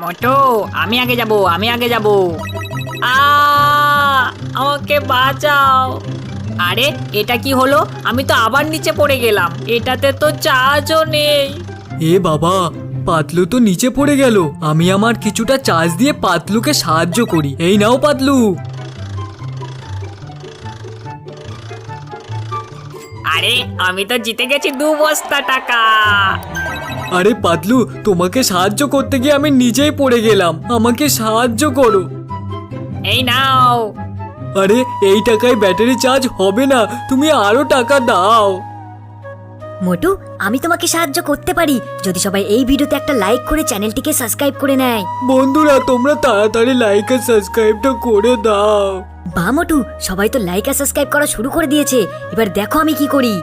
মোটু, আমি আগে যাব, আমি আগে যাব। আমাকে বাঁচাও। আরে এটা কি হলো? আমি তো আবার নিচে পড়ে গেলাম, এটাতে তো চার্জও নেই। এ বাবা, পাতলু তো নিচে পড়ে গেল। আমি আমার কিছুটা চার্জ দিয়ে পাতলুকে সাহায্য করি। এই নাও পাতলু। আরে আমি তো জিতে গেছি 2 বস্তা টাকা। আরে পাতলু, তোমাকে সাহায্য করতে গিয়ে আমি নিজেই পড়ে গেলাম, আমাকে সাহায্য করো। এই নাও। আরে এই টাকায় ব্যাটারি চার্জ হবে না, তুমি আরো টাকা দাও। মোটু, আমি তোমাকে সাহায্য করতে পারি যদি সবাই এই ভিডিওতে একটা লাইক করে চ্যানেলটিকে সাবস্ক্রাইব করে নেয়। বন্ধুরা, তোমরা তাড়াতাড়ি লাইক আর সাবস্ক্রাইবটা করে দাও। বা মোটু, সবাই তো লাইক আর সাবস্ক্রাইব করা শুরু করে দিয়েছে, এবার দেখো আমি কি করি।